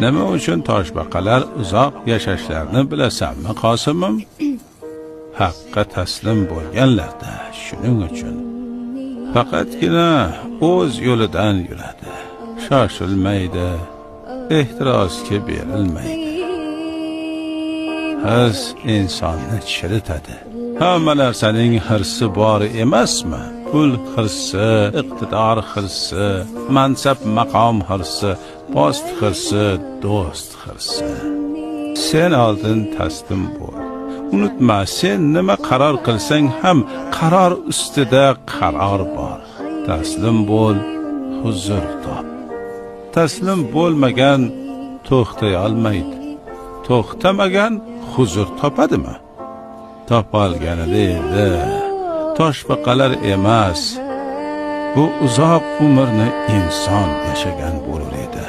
Nima uchun toshbaqalar uzoq yashashlarini bilasanmi, Qosimim? Haqqa taslim bo'lganlarda shuning uchun. Faqatgina o'z yo'lidan yuradi. Shoshilmaydi, ehtirosga berilmaydi. Hirs insonni chiritadi. Hamma narsaning hirsi bor emasmi? Pul hirsi, iqtidor hirsi, mansab maqom hirsi, post hirsi, do'st hirsi. Sen oldin taslim bo'l. Unutma, sen nima qaror qilsang ham qaror ustida qaror bor. Taslim bo'l, huzur top. Taslim bo'lmagan to'xtay olmaydi. To'xtamagan huzur topadimi? Topolganida edi. Toshbaqalar emas, bu uzoq umrni inson yashagan bo'lar edi.